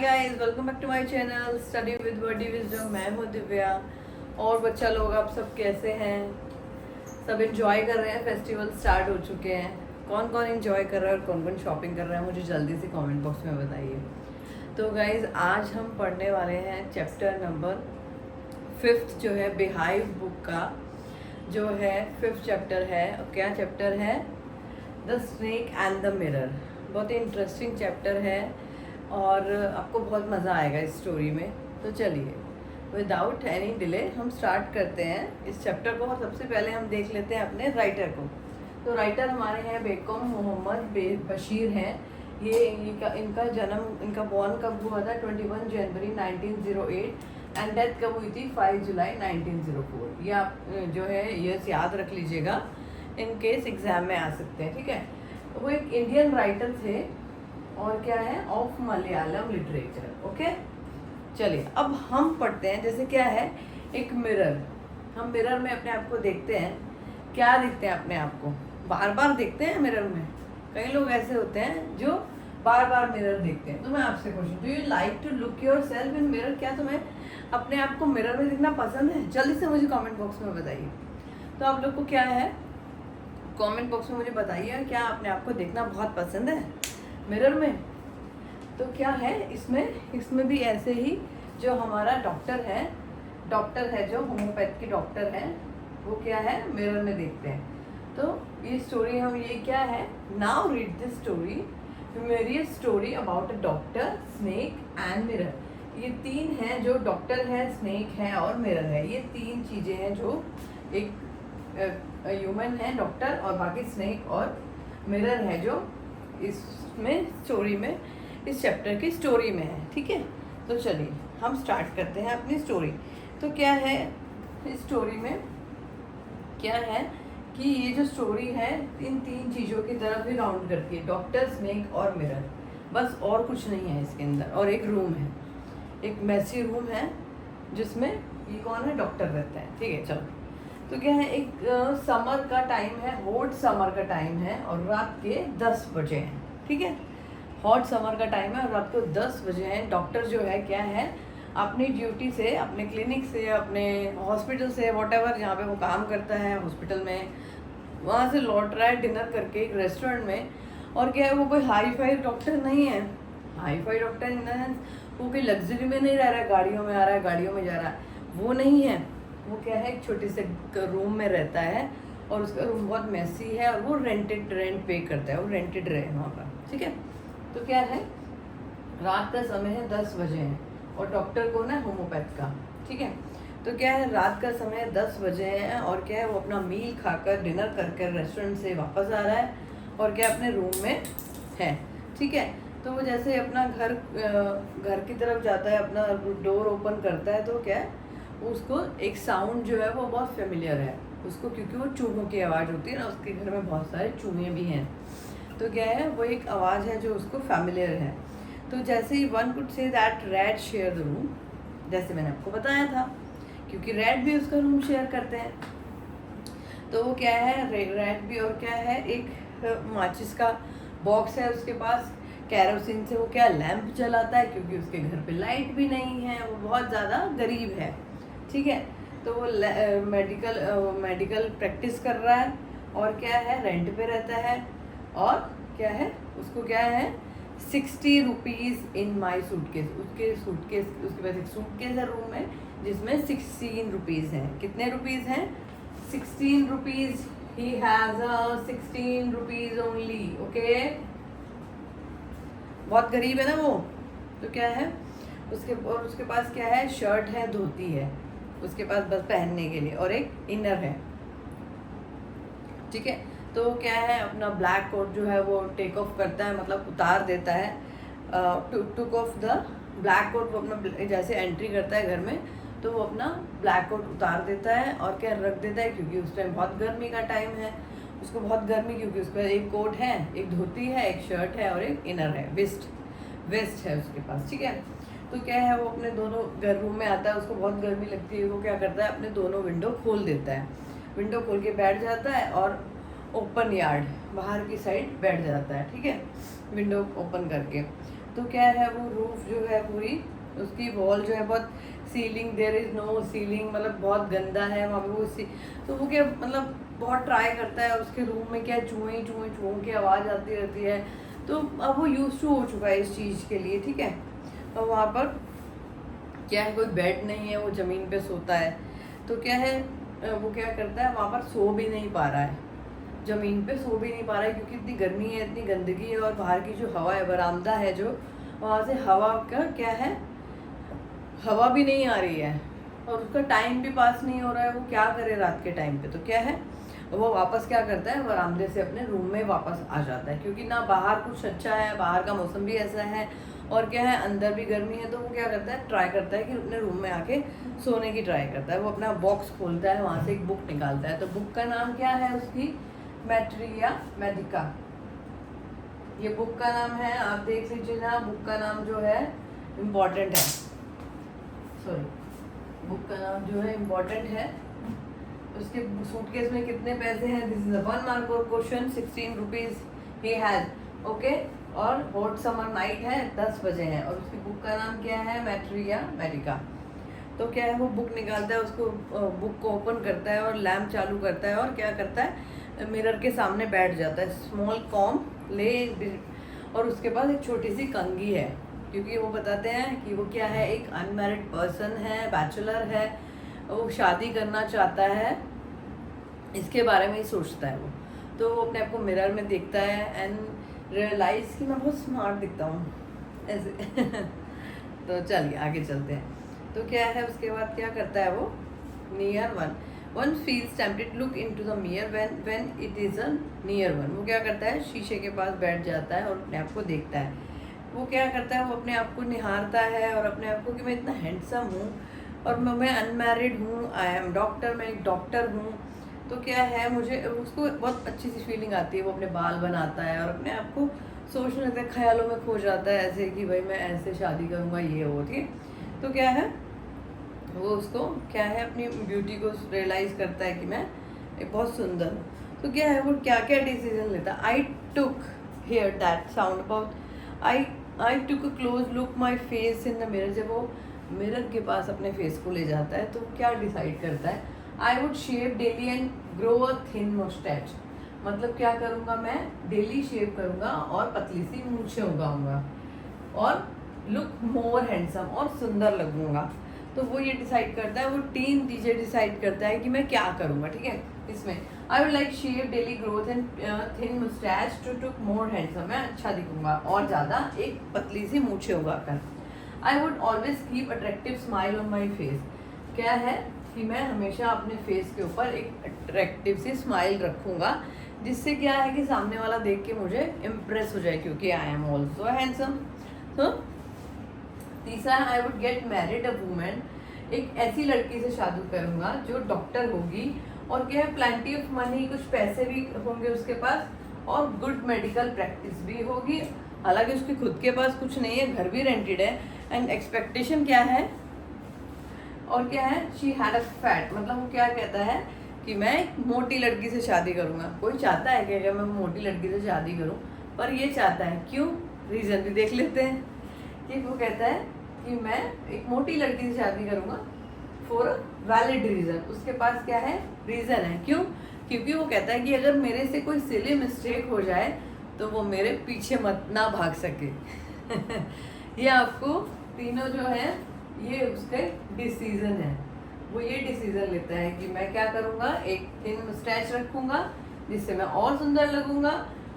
Guys welcome back to my channel study with wordy wisdom. मैं हूँ दिव्या। और बच्चा लोग आप सब कैसे हैं? सब एंजॉय कर रहे हैं? फेस्टिवल स्टार्ट हो चुके हैं। कौन कौन एंजॉय कर रहा है और कौन कौन शॉपिंग कर रहा है मुझे जल्दी से कमेंट बॉक्स में बताइए। तो गाइस आज हम पढ़ने वाले हैं चैप्टर नंबर 5 जो है बिहाइव बुक का जो है 5th चैप्टर है। और क्या चैप्टर है? The snake and the mirror. बहुत ही इंटरेस्टिंग चैप्टर है और आपको बहुत मज़ा आएगा इस स्टोरी में। तो चलिए विदाउट एनी डिले हम स्टार्ट करते हैं इस चैप्टर को। और सबसे पहले हम देख लेते हैं अपने राइटर को। तो राइटर हमारे हैं बेगम मोहम्मद बशीर हैं। ये इनका जन्म इनका बॉर्न कब हुआ था? 21 जनवरी 1908 एंड डेथ कब हुई थी? 5 जुलाई 1904। ये आप जो है ये याद रख लीजिएगा, इन केस एग्जाम में आ सकते हैं। ठीक है, वो एक इंडियन राइटर थे और क्या है ऑफ मलयालम लिटरेचर। ओके, चलिए अब हम पढ़ते हैं। जैसे क्या है एक मिरर, हम मिरर में अपने आप को देखते हैं। क्या देखते हैं अपने आप को? बार बार देखते हैं मिरर में। कई लोग ऐसे होते हैं जो बार बार मिरर देखते हैं। तो मैं आपसे question, do you like to look yourself in mirror? क्या तुम्हें अपने आप को मिरर में देखना पसंद है? जल्दी से मुझे कमेंट बॉक्स में बताइए। तो आप लोग को क्या है कमेंट बॉक्स में मुझे बताइए, क्या अपने आप को देखना बहुत पसंद है मिरर में? तो क्या है इसमें भी ऐसे ही जो हमारा डॉक्टर है जो होम्योपैथ के डॉक्टर हैं, वो क्या है मिरर में देखते हैं। तो ये स्टोरी हम ये क्या है, नाउ रीड दिस स्टोरी, मेरी story about a doctor, snake and mirror. ये तीन हैं जो डॉक्टर है, स्नेक है और मिरर है। ये तीन चीज़ें हैं जो एक ह्यूमन है डॉक्टर और बाकी स्नेक और मिरर है जो इसमें स्टोरी में इस चैप्टर की स्टोरी में है। ठीक है, तो चलिए हम स्टार्ट करते हैं अपनी स्टोरी। तो क्या है इस स्टोरी में क्या है कि ये जो स्टोरी है इन तीन चीज़ों की तरफ ही राउंड करती है, डॉक्टर, स्नेक और मिरर। बस और कुछ नहीं है इसके अंदर। और एक रूम है, एक मैसी रूम है जिसमें ये कौन है? डॉक्टर रहता है। ठीक है, चलो। तो क्या है एक समर का टाइम है, हॉट समर का टाइम है और रात के 10 बजे हैं। ठीक है, हॉट समर का टाइम है और रात को 10 बजे हैं। डॉक्टर जो है क्या है अपनी ड्यूटी से, अपने क्लिनिक से, अपने हॉस्पिटल से, वॉटेवर जहाँ पे वो काम करता है हॉस्पिटल में, वहाँ से लौट रहा है डिनर करके एक रेस्टोरेंट में। और क्या है वो कोई हाई फाई डॉक्टर नहीं है। Hi fi doctor in the sense वो कोई लग्जरी में नहीं रह रहा है, गाड़ियों में आ रहा है, गाड़ियों में जा रहा है, वो नहीं है। वो क्या है एक छोटे से रूम में रहता है और उसका रूम बहुत मैसी है और वो रेंट पे करता है, वो रेंटेड रहे वहाँ पर। ठीक है, तो क्या है रात का समय है, 10 बजे हैं और डॉक्टर कौन है? होम्योपैथ का। ठीक है, तो क्या है रात का समय 10 बजे हैं और क्या है वो अपना मील खाकर डिनर कर रेस्टोरेंट से वापस आ रहा है और क्या अपने रूम में है। ठीक है, तो वो जैसे अपना घर की तरफ जाता है, अपना डोर ओपन करता है, तो क्या है उसको एक साउंड जो है वो बहुत फेमिलियर है उसको, क्योंकि वो चूहों की आवाज़ होती है ना, उसके घर में बहुत सारे चूहे भी हैं। तो क्या है वो एक आवाज़ है जो उसको फेमिलियर है। तो जैसे ही one could see that rat share the room, जैसे मैंने आपको बताया था, क्योंकि रैट भी उसका रूम शेयर करते हैं। तो वो क्या है रैट भी, और क्या है एक माचिस का बॉक्स है उसके पास, कैरोसिन से वो क्या लैंप जलाता है, क्योंकि उसके घर पे लाइट भी नहीं है, वो बहुत ज़्यादा गरीब है। ठीक है, तो वो मेडिकल प्रैक्टिस कर रहा है और क्या है रेंट पे रहता है। और क्या है उसको क्या है 60 रुपीज़ इन माई सूटकेस, उसके पास एक सूटकेस है रूम में जिसमें 16 रुपीज़ हैं। कितने रुपीज़ हैं? 16 rupees. He has 16 rupees only. Okay, बहुत गरीब है ना वो। तो क्या है उसके पास क्या है शर्ट है, धोती है उसके पास बस पहनने के लिए, और एक इनर है। ठीक है, तो क्या है अपना ब्लैक कोट जो है वो टेक ऑफ करता है, मतलब उतार देता है। Took off the black coat, वो अपना जैसे एंट्री करता है घर में तो वो अपना ब्लैक कोट उतार देता है और क्या रख देता है, क्योंकि उस टाइम बहुत गर्मी का टाइम है, उसको बहुत गर्मी, क्योंकि उसका एक कोट है, एक धोती है, एक शर्ट है और एक इनर है, वेस्ट है उसके पास। ठीक है, तो क्या है वो अपने दोनों रूम में आता है, उसको बहुत गर्मी लगती है, वो क्या करता है अपने दोनों विंडो खोल देता है, विंडो खोल के बैठ जाता है और ओपन यार्ड बाहर की साइड बैठ जाता है। ठीक है, विंडो ओपन करके। तो क्या है वो रूफ जो है पूरी उसकी वॉल जो है बहुत ceiling there is no ceiling, मतलब बहुत गंदा है वहाँ पे वो तो वो क्या मतलब बहुत ट्राई करता है, उसके रूम में क्या चूहों की आवाज़ आती रहती है। तो अब वो यूज टू हो चुका है इस चीज़ के लिए, ठीक है। और वहाँ पर क्या है कोई बेड नहीं है, वो ज़मीन पे सोता है। तो क्या है वो क्या करता है वहाँ पर सो भी नहीं पा रहा है, ज़मीन पे सो भी नहीं पा रहा है क्योंकि इतनी गर्मी है, इतनी गंदगी है, और बाहर की जो हवा है, बरामदा है जो, वहाँ से हवा का क्या है हवा भी नहीं आ रही है, और उसका टाइम भी पास नहीं हो रहा है। वो क्या करे रात के टाइम पे, तो क्या है वो वापस क्या करता है बरामदे से अपने रूम में वापस आ जाता है, क्योंकि ना बाहर कुछ अच्छा है, बाहर का मौसम भी ऐसा है, और क्या है अंदर भी गर्मी है। तो वो क्या करता है ट्राई करता है कि अपने रूम में आके सोने की ट्राई करता है। वो अपना बॉक्स खोलता है, वहाँ से एक बुक निकालता है। तो बुक का नाम क्या है उसकी, मैट्रिया मेडिका, ये बुक का नाम है। आप देख लीजिए ना, बुक का नाम जो है इम्पॉर्टेंट है, सॉरी बुक का नाम जो है इम्पॉर्टेंट है। उसके सूटकेस में कितने पैसे हैं, दिस इज अ 1 मार्क और question, 16 rupees he has, okay. और हॉट समर नाइट है, 10 बजे हैं, और उसकी बुक का नाम क्या है, मैट्रिया मेडिका। तो क्या है वो बुक निकालता है, उसको बुक को ओपन करता है और लैम्प चालू करता है, और क्या करता है मिरर के सामने बैठ जाता है, स्मॉल कॉम ले, और उसके पास एक छोटी सी कंघी है, क्योंकि वो बताते हैं कि वो क्या है एक अनमैरिड पर्सन है, बैचलर है, वो शादी करना चाहता है, इसके बारे में ही सोचता है वो। तो वो अपने आप को मिरर में देखता है एंड रियलाइज कि मैं बहुत स्मार्ट दिखता हूँ ऐसे तो चलिए आगे चलते हैं। तो क्या है उसके बाद क्या करता है वो, near one feels tempted look into the mirror when it is a near one. वो क्या करता है शीशे के पास बैठ जाता है और अपने आप को देखता है। वो क्या करता है वो अपने आप को निहारता है और अपने आप को कि मैं इतना हैंडसम हूँ, और मैं अनमैरिड हूँ, आई एम डॉक्टर, मैं एक डॉक्टर हूँ। तो क्या है मुझे उसको बहुत अच्छी सी फीलिंग आती है, वो अपने बाल बनाता है और अपने आप को सोचने लगता है, ख्यालों में खो जाता है ऐसे कि भाई मैं ऐसे शादी करूँगा, ये वो, ठीक है। तो क्या है वो उसको क्या है अपनी ब्यूटी को रियलाइज़ करता है कि मैं एक बहुत सुंदर हूँ। तो क्या है वो क्या क्या डिसीजन लेता है, I took hear that sound about I took a close look my face in the mirror. जब वो मिरर के पास अपने फेस को ले जाता है तो क्या डिसाइड करता है, I would shave daily and grow a thin moustache. मतलब क्या करूँगा मैं, डेली शेव करूँगा और पतली सी मूछें उगाऊंगा और लुक मोर हैंडसम, और सुंदर लगूंगा। तो वो ये डिसाइड करता है, वो 3 चीज़ें डिसाइड करता है कि मैं क्या करूँगा, ठीक है। इसमें I would like shave daily growth and thin mustache to look more handsome, मैं अच्छा दिखूंगा और ज़्यादा एक पतली सी मूछें उगाकर। I would always keep attractive smile on my face. क्या है कि मैं हमेशा अपने फेस के ऊपर एक अट्रैक्टिव सी स्माइल रखूँगा, जिससे क्या है कि सामने वाला देख के मुझे इम्प्रेस हो जाए, क्योंकि आई एम ऑल्सो हैंडसम। तो तीसरा, I would get married a women, एक ऐसी लड़की से शादी करूँगा जो डॉक्टर होगी, और क्या है प्लेंटी ऑफ मनी, कुछ पैसे भी होंगे उसके पास, और गुड मेडिकल प्रैक्टिस भी होगी। हालांकि उसके खुद के पास कुछ नहीं है, घर भी रेंटेड है, एंड एक्सपेक्टेशन क्या है, और क्या है शी हैड अ फैट, मतलब वो क्या कहता है कि मैं एक मोटी लड़की से शादी करूँगा। कोई चाहता है कि अगर मैं मोटी लड़की से शादी करूँ, पर ये चाहता है क्यों, रीज़न भी देख लेते हैं। कि वो कहता है कि मैं एक मोटी लड़की से शादी करूँगा फॉर अ वैलिड रीज़न। उसके पास क्या है रीज़न है, क्यों, क्योंकि वो कहता है कि अगर मेरे से कोई सिली मिस्टेक हो जाए तो वो मेरे पीछे मत ना भाग सके ये आपको तीनों जो है ये उसके डिसीजन है। वो ये डिसीजन लेता है कि मैं क्या करूँगा, एक थिन मुस्टैच रखूँगा जिससे मैं और सुंदर लगूँगा,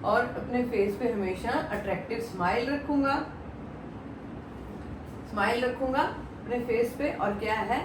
और अपने फेस पे हमेशा अट्रैक्टिव स्माइल रखूँगा अपने फेस पे, और क्या है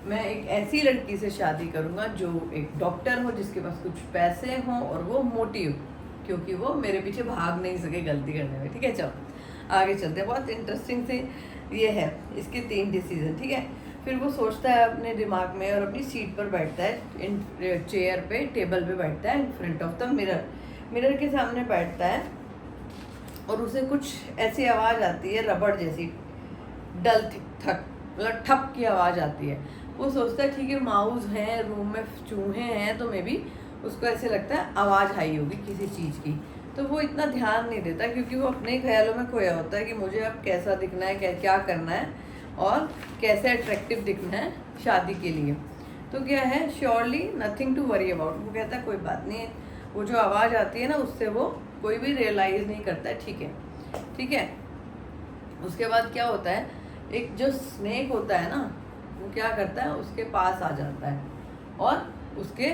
मैं एक ऐसी लड़की से शादी करूँगा जो एक डॉक्टर हो, जिसके पास कुछ पैसे हों, और वो मोटी हो, क्योंकि वो मेरे पीछे भाग नहीं सके गलती करने में, ठीक है। चलो आगे चलते हैं, बहुत इंटरेस्टिंग से ये है इसके 3 डिसीजन, ठीक है। फिर वो सोचता है अपने दिमाग में और अपनी सीट पर बैठता है, इन चेयर पे टेबल पे बैठता है, in front of the mirror के सामने बैठता है, और उसे कुछ ऐसी आवाज़ आती है रबड़ जैसी, डल थक, मतलब ठप की आवाज़ आती है। वो सोचता है ठीक है माउस हैं रूम में, चूहे हैं, तो मे बी उसको ऐसे लगता है आवाज़ आई होगी किसी चीज़ की। तो वो इतना ध्यान नहीं देता, क्योंकि वो अपने ख्यालों में खोया होता है कि मुझे अब कैसा दिखना है, क्या करना है और कैसे अट्रैक्टिव दिखना है शादी के लिए। तो क्या है, surely nothing to worry about. वो कहता है कोई बात नहीं है, वो जो आवाज़ आती है ना उससे वो कोई भी रियलाइज़ नहीं करता है, ठीक है ठीक है। उसके बाद क्या होता है, एक जो स्नेक होता है ना वो क्या करता है, उसके पास आ जाता है और उसके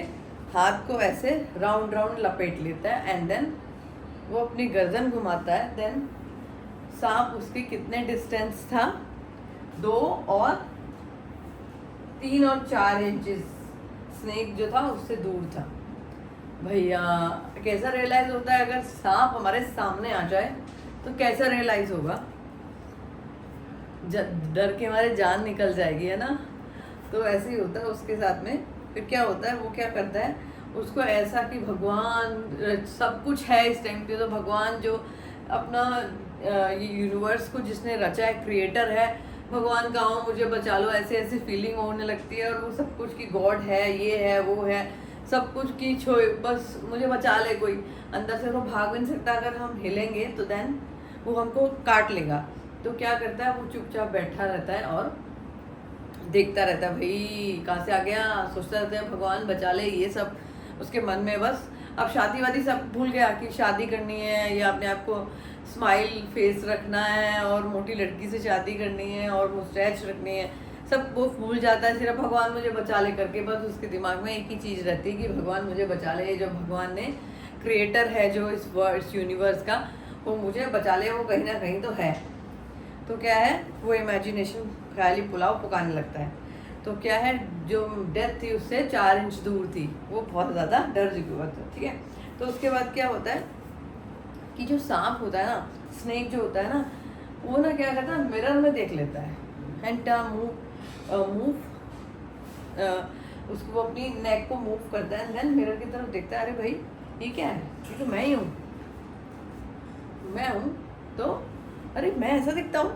हाथ को ऐसे राउंड राउंड लपेट लेता है एंड देन वो अपनी गर्दन घुमाता है। देन सांप उसके कितने डिस्टेंस था, 2 और 3 और 4 इंचेस स्नेक जो था उससे दूर था। भैया कैसा रियलाइज होता है, अगर सांप हमारे सामने आ जाए तो कैसा रियलाइज होगा, डर के हमारे जान निकल जाएगी, है ना। तो ऐसे ही होता है उसके साथ में। फिर क्या होता है, वो क्या करता है, उसको ऐसा कि भगवान सब कुछ है इस टाइम पे, तो भगवान जो अपना ये यूनिवर्स को जिसने रचा है, क्रिएटर है, भगवान का आओ मुझे बचा लो, ऐसे ऐसी फीलिंग होने लगती है। और वो सब कुछ की गॉड है, ये है वो है, सब कुछ की बस मुझे बचा ले कोई। अंदर से वो भाग भी नहीं सकता, अगर हम हिलेंगे तो देन वो हमको काट लेगा। तो क्या करता है, वो चुपचाप बैठा रहता है और देखता रहता है, भाई कहाँ से आ गया, सोचता रहता है भगवान बचा ले, ये सब उसके मन में। बस अब शादी वादी सब भूल गया कि शादी करनी है या अपने आप को स्माइल फेस रखना है और मोटी लड़की से शादी करनी है और मुस्टैच रखनी है, सब वो भूल जाता है। सिर्फ भगवान मुझे बचा ले करके बस उसके दिमाग में एक ही चीज़ रहती है कि भगवान मुझे बचा ले, जो भगवान ने क्रिएटर है जो इस यूनिवर्स का, वो मुझे बचा ले, वो कहीं ना कहीं तो है। तो क्या है, वो इमेजिनेशन ख्याली पुलाव पकाने लगता है। तो क्या है, जो डेथ थी उससे 4 इंच दूर थी, वो बहुत ज़्यादा डर चुकी हुआ था, ठीक है। तो उसके बाद क्या होता है कि जो सांप होता है ना, स्नेक जो होता है ना, वो ना क्या करता है, मिरर में देख लेता है एंड मूव उसको, वो अपनी नेक को मूव करता है, देन मिरर की तरफ देखता है, अरे भाई ये क्या है, ये तो मैं ही हूँ, मैं हूँ, तो अरे मैं ऐसा दिखता हूँ।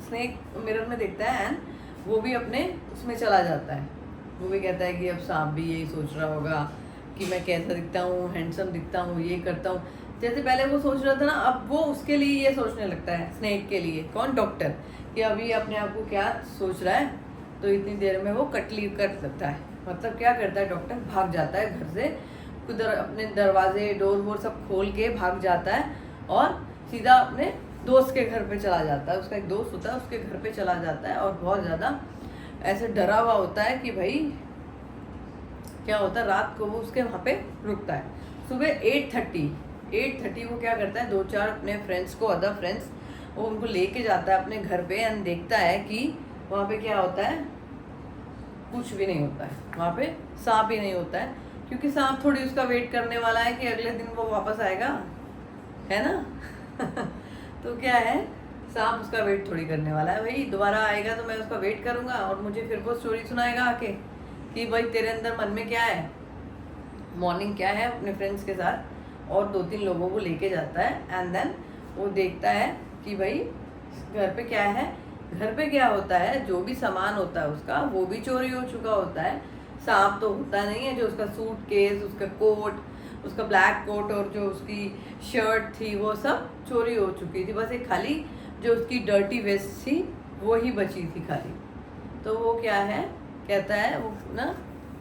स्नेक मिरर में देखता है एंड वो भी अपने उसमें चला जाता है। वो भी कहता है कि अब सांप भी यही सोच रहा होगा कि मैं कैसा दिखता हूँ, हैंडसम दिखता हूँ, ये करता हूँ। जैसे पहले वो सोच रहा था ना, अब वो उसके लिए ये सोचने लगता है, स्नेक के लिए। कौन, डॉक्टर, कि अभी अपने आप को क्या सोच रहा है, तो इतनी देर में वो कटली कर सकता है। मतलब क्या करता है, डॉक्टर भाग जाता है घर से, उधर अपने दरवाजे डोर वोर सब खोल के भाग जाता है और सीधा अपने दोस्त के घर पे चला जाता है। उसका एक दोस्त होता है, उसके घर पे चला जाता है और बहुत ज़्यादा ऐसे डरा हुआ होता है कि भाई क्या होता है, रात को वो उसके वहाँ पे रुकता है। सुबह 8:30 वो क्या करता है, 2-4 अपने फ्रेंड्स को, अदर फ्रेंड्स, वो उनको लेके जाता है अपने घर पे एंड देखता है कि वहाँ पे क्या होता है, कुछ भी नहीं होता है। वहाँ पे सांप ही नहीं होता है, क्योंकि सांप थोड़ी उसका वेट करने वाला है कि अगले दिन वो वापस आएगा, है ना। तो क्या है, सांप उसका वेट थोड़ी करने वाला है, भाई दोबारा आएगा तो मैं उसका वेट करूँगा और मुझे फिर वो स्टोरी सुनाएगा आके कि भाई तेरे अंदर मन में क्या है। मॉर्निंग क्या है, अपने फ्रेंड्स के साथ और 2-3 लोगों को लेके जाता है एंड देन वो देखता है कि भाई घर पे क्या है, घर पे क्या होता है, जो भी सामान होता है उसका वो भी चोरी हो चुका होता है। सांप तो होता नहीं है, जो उसका सूटकेस, उसका कोट, उसका ब्लैक कोट और जो उसकी शर्ट थी वो सब चोरी हो चुकी थी। बस एक खाली जो उसकी डर्टी वेस्ट थी वो ही बची थी खाली। तो वो क्या है, कहता है वो ना,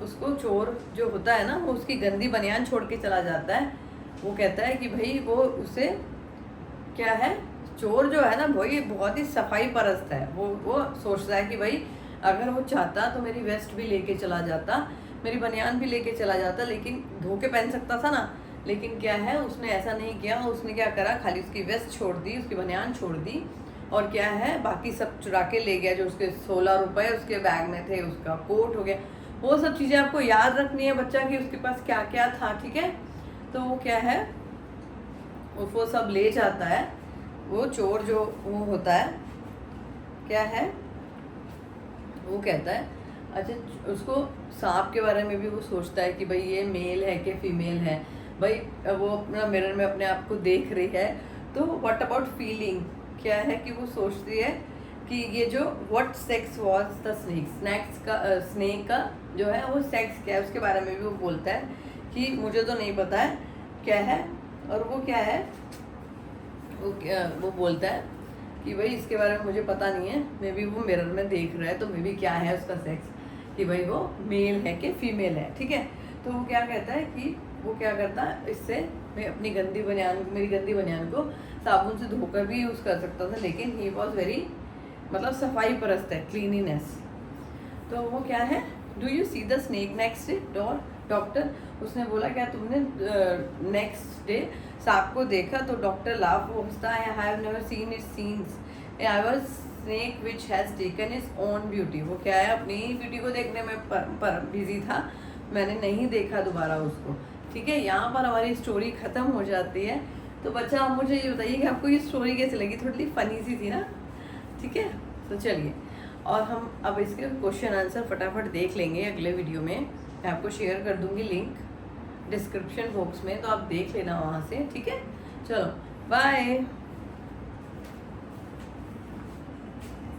उसको चोर जो होता है ना, वो उसकी गंदी बनियान छोड़ के चला जाता है। वो कहता है कि भाई वो उसे क्या है, चोर जो है ना वो ये बहुत ही सफाई परस्त है। वो सोचता है कि भाई अगर वो चाहता तो मेरी वेस्ट भी लेके चला जाता, मेरी बनियान भी लेके चला जाता, लेकिन धो के पहन सकता था ना। लेकिन क्या है, उसने ऐसा नहीं किया। उसने क्या करा, खाली उसकी वेस्ट छोड़ दी, उसकी बनियान छोड़ दी और क्या है, बाकी सब चुरा के ले गया। जो उसके 16 रुपए उसके बैग में थे, उसका कोट हो गया, वो सब चीज़ें आपको याद रखनी है बच्चा कि उसके पास क्या क्या था, ठीक है। तो वो क्या है, वो सब ले जाता है। वो चोर जो वो होता है, क्या है, वो कहता है, अच्छा उसको सांप के बारे में भी वो सोचता है कि भाई ये मेल है कि फीमेल है। भाई वो अपना मिरर में अपने आप को देख रही है, तो व्हाट अबाउट फीलिंग, क्या है कि वो सोचती है कि ये जो what sex was the snake का जो है वो सेक्स क्या है, उसके बारे में भी वो बोलता है कि मुझे तो नहीं पता है क्या है, और वो क्या है, वो बोलता है कि भाई इसके बारे में मुझे पता नहीं है, मे बी वो मिरर में देख रहा है तो मे बी क्या है उसका सेक्स, कि भाई वो मेल है कि फीमेल है, ठीक है। तो वो क्या कहता है कि वो क्या करता है, इससे मैं अपनी मेरी गंदी बनियान को साबुन से धोकर भी यूज़ कर सकता था, लेकिन ही वॉज वेरी मतलब सफाई परस्त है, क्लीनिनेस। तो वो क्या है, do you see the snake next day doctor, उसने बोला क्या तुमने नेक्स्ट डे सांप को देखा, तो डॉक्टर लाफ, वो हंसता है, I have never seen it scenes I was snake which has taken is own beauty. वो क्या है, अपनी ब्यूटी को देखने में पर बिजी था, मैंने नहीं देखा दोबारा उसको, ठीक है। यहाँ पर हमारी स्टोरी ख़त्म हो जाती है। तो बच्चा आप मुझे ये बताइए कि आपको ये स्टोरी कैसी लगी, थोड़ी फनी सी थी ना, ठीक है। तो चलिए, और हम अब इसके क्वेश्चन आंसर फटाफट देख लेंगे अगले वीडियो में। मैं आपको शेयर कर दूंगी लिंक डिस्क्रिप्शन बॉक्स में, तो आप देख लेना वहाँ से, ठीक है। चलो बाय।